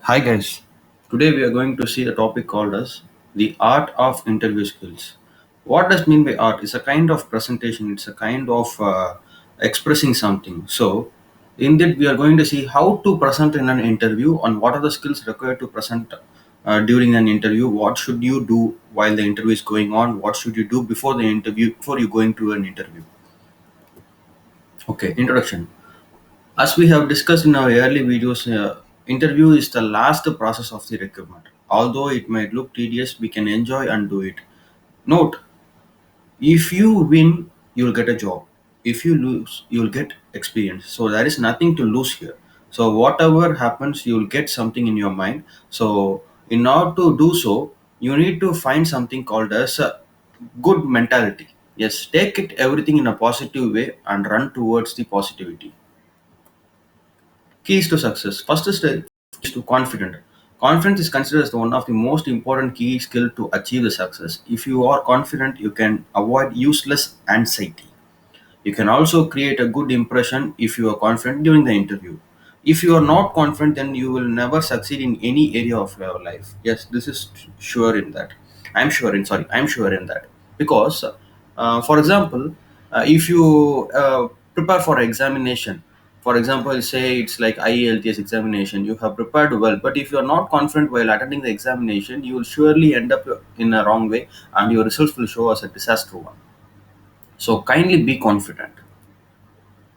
Hi guys, today we are going to see the topic called as the art of interview skills. What does mean by art? It's a kind of presentation. It's a kind of expressing something. So, in that we are going to see how to present in an interview and what are the skills required to present during an interview. What should you do while the interview is going on? What should you do before the interview before you going to an interview? Okay, introduction. As we have discussed in our early videos, interview is the last process of the recruitment. Although it might look tedious, we can enjoy and do it. Note, if you win, you'll get a job. If you lose, you'll get experience. So there is nothing to lose here. So whatever happens, you'll get something in your mind. So in order to do so, you need to find something called as a good mentality. Yes, take it everything in a positive way and run towards the positivity. Keys to success. First step is to confident. Confidence is considered as one of the most important key skill to achieve the success. If you are confident, you can avoid useless anxiety. You can also create a good impression if you are confident during the interview. If you are not confident, then you will never succeed in any area of your life. Yes, this is sure in that. I'm sure in that. Because, for example, if you prepare for examination, for example, say it's like IELTS examination, you have prepared well, but if you are not confident while attending the examination, you will surely end up in a wrong way and your results will show as a disaster one. So kindly be confident.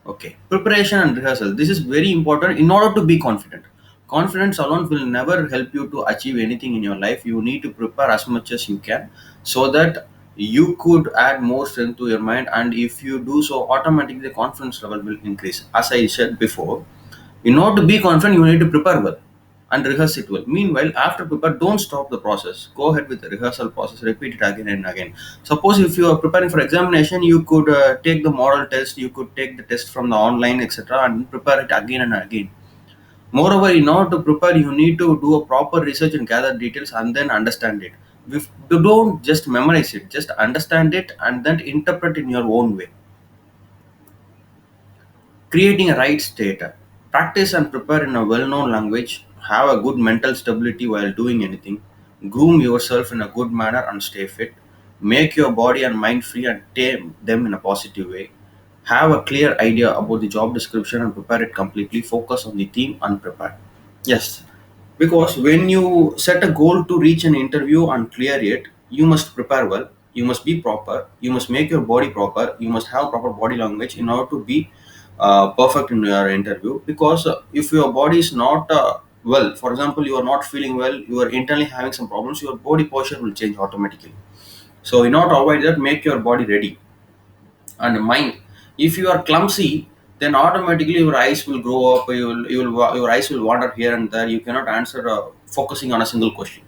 Okay, preparation and rehearsal. This is very important in order to be confident. Confidence alone will never help you to achieve anything in your life. You need to prepare as much as you can so that you could add more strength to your mind. And if you do so, automatically the confidence level will increase. As I said before, in order to be confident, you need to prepare well and rehearse it well. Meanwhile, after prepare, don't stop the process. Go ahead with the rehearsal process. Repeat it again and again. Suppose if you are preparing for examination, you could take the moral test. You could take the test from the online, etc., and prepare it again and again. Moreover, in order to prepare, you need to do a proper research and gather details and then understand it. You don't just memorize it, just understand it and then interpret in your own way. Creating a right state. Practice and prepare in a well known language. Have a good mental stability while doing anything. Groom yourself in a good manner and stay fit. Make your body and mind free and tame them in a positive way. Have a clear idea about the job description and prepare it completely. Focus on the theme and prepare. Yes, because when you set a goal to reach an interview and clear it, you must prepare well, you must be proper, you must make your body proper, you must have proper body language in order to be perfect in your interview. Because if your body is not well, for example, you are not feeling well, you are internally having some problems, your body posture will change automatically. So in order to avoid that, make your body ready. And mind, if you are clumsy, then automatically your eyes will grow up, your eyes will wander here and there, you cannot answer focusing on a single question.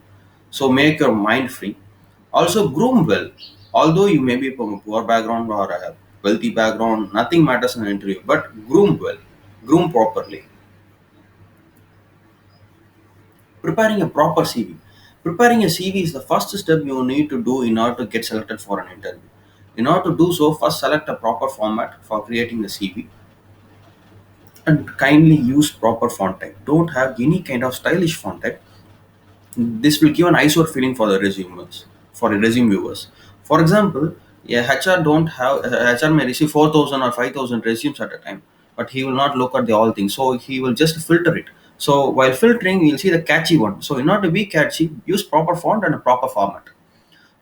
So make your mind free. Also groom well. Although you may be from a poor background or a wealthy background, nothing matters in an interview, but groom well, groom properly. Preparing a proper CV. Preparing a CV is the first step you need to do in order to get selected for an interview. In order to do so, first select a proper format for creating the CV and kindly use proper font type. Don't have any kind of stylish font type. This will give an eyesore feeling for the resumers, for the resume viewers. For example, yeah, HR don't have HR may receive 4,000 or 5,000 resumes at a time, but he will not look at the all things. So he will just filter it. So while filtering, you'll see the catchy one. So in order to be catchy, use proper font and a proper format.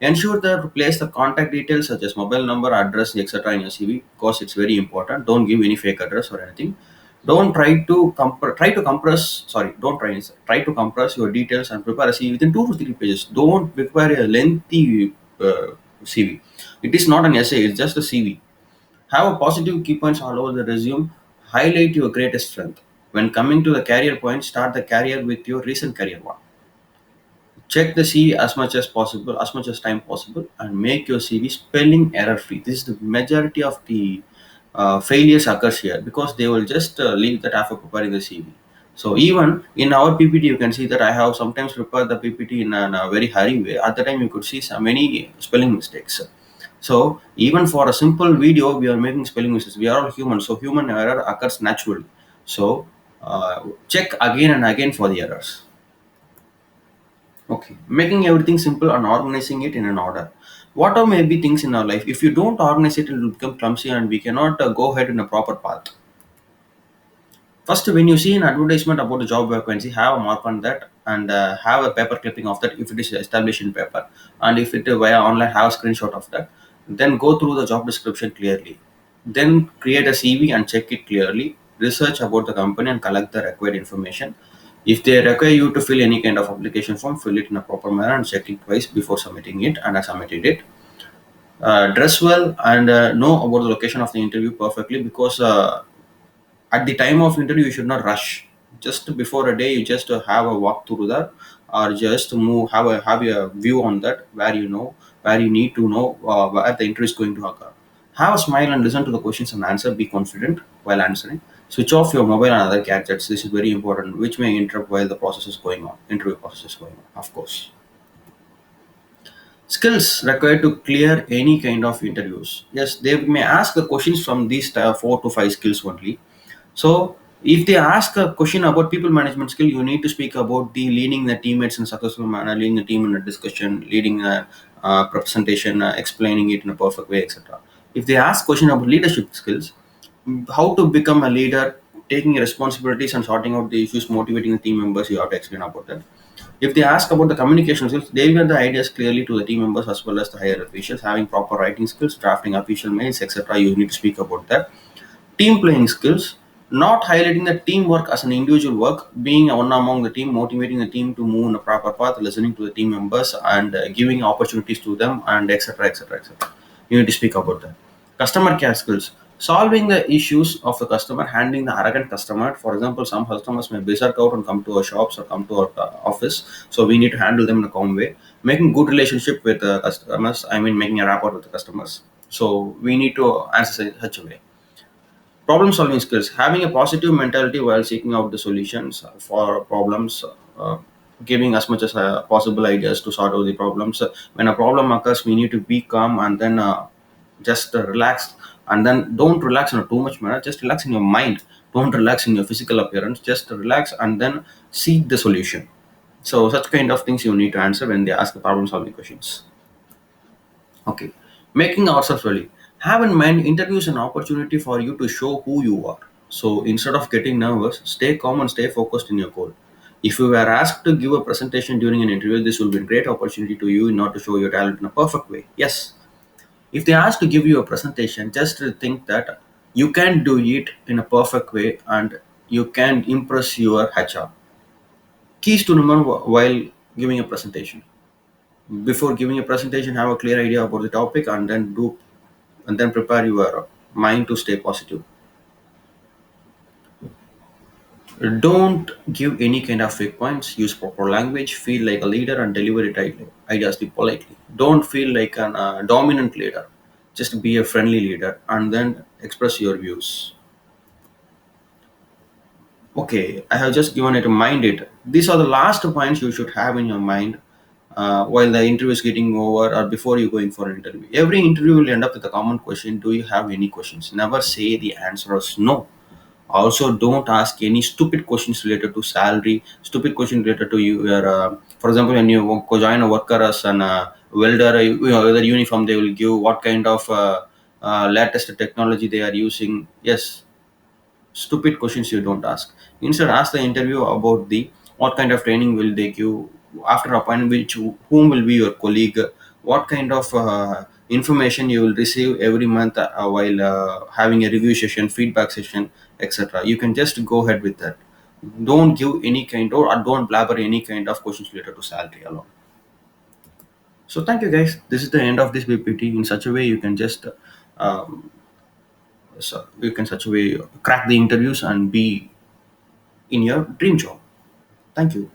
Ensure that you place the contact details such as mobile number, address, etc. in your CV because it's very important. Don't give any fake address or anything. Don't try to compress. Sorry, don't try to compress your details and prepare a CV within 2 to 3 pages. Don't prepare a lengthy CV. It is not an essay. It's just a CV. Have a positive key points all over the resume. Highlight your greatest strength. When coming to the career point, start the career with your recent career one. Check the CV as much as possible, as much as time possible, and make your CV spelling error free. This is the majority of the failures occurs here because they will just leave that after preparing the CV. So even in our PPT, you can see that I have sometimes prepared the PPT in a very hurry way. At the time, you could see some many spelling mistakes. So even for a simple video, we are making spelling mistakes. We are all human, so human error occurs naturally. So check again and again for the errors. Okay, making everything simple and organizing it in an order. What are maybe things in our life? If you don't organize it, it will become clumsy and we cannot go ahead in a proper path. First, when you see an advertisement about a job vacancy, have a mark on that and have a paper clipping of that if it is established in paper. And if it via online, have a screenshot of that. Then go through the job description clearly. Then create a CV and check it clearly. Research about the company and collect the required information. If they require you to fill any kind of application form, fill it in a proper manner and check it twice before submitting it. And I submitted it. Dress well and know about the location of the interview perfectly because at the time of interview you should not rush. Just before a day you just have a walk through that or just move have a view on that where you know where you need to know where the interview is going to occur. Have a smile and listen to the questions and answer. Be confident while answering. Switch off your mobile and other gadgets. This is very important, which may interrupt while the process is going on, interview process is going on, of course. Skills required to clear any kind of interviews. Yes, they may ask the questions from these 4 to 5 skills only. So, if they ask a question about people management skill, you need to speak about the leading the teammates in a successful manner, leading the team in a discussion, leading a presentation, explaining it in a perfect way, etc. If they ask question about leadership skills, how to become a leader, taking responsibilities and sorting out the issues, motivating the team members, you have to explain about that. If they ask about the communication skills, deliver the ideas clearly to the team members as well as the higher officials, having proper writing skills, drafting official mails, etc. You need to speak about that. Team playing skills, not highlighting the teamwork as an individual work, being one among the team, motivating the team to move in a proper path, listening to the team members and giving opportunities to them, and etc. etc. etc. You need to speak about that. Customer care skills, solving the issues of the customer, handling the arrogant customer. For example, some customers may berserk out and come to our shops or come to our office, so we need to handle them in a calm way. Making good relationship with customers, I mean making a rapport with the customers. So we need to answer in such a way. Problem solving skills, having a positive mentality while seeking out the solutions for problems, giving as much as possible ideas to sort out the problems. When a problem occurs, we need to be calm and then just relax, and then don't relax in a too much manner. Just relax in your mind. Don't relax in your physical appearance. Just relax and then seek the solution. So such kind of things you need to answer when they ask the problem solving questions. Okay. Making ourselves ready. Have in mind interviews an opportunity for you to show who you are. So instead of getting nervous, stay calm and stay focused in your goal. If you were asked to give a presentation during an interview, this will be a great opportunity to you in order to show your talent in a perfect way. Yes. If they ask to give you a presentation, just think that you can do it in a perfect way and you can impress your HR. Keys to remember while giving a presentation. Before giving a presentation, have a clear idea about the topic and then prepare your mind to stay positive. Don't give any kind of fake points. Use proper language. Feel like a leader and deliver it ideas politely. Don't feel like a dominant leader. Just be a friendly leader and then express your views. Okay, I have just given it a mind it. These are the last points you should have in your mind while the interview is getting over or before you going for an interview. Every interview will end up with a common question. Do you have any questions? Never say the answer is no. Also, don't ask any stupid questions related to salary, stupid question related to your, for example, when you join a worker as an welder, the uniform they will give, what kind of latest technology they are using. Yes, stupid questions you don't ask. Instead, ask the interview about the what kind of training will they give after appointment, which whom will be your colleague, what kind of information you will receive every month while having a review session, feedback session, etc. You can just go ahead with that. Don't give any kind or don't blabber any kind of questions related to salary alone. So thank you guys. This is the end of this PPT. In such a way, you can just um, you can such a way crack the interviews and be in your dream job. Thank you.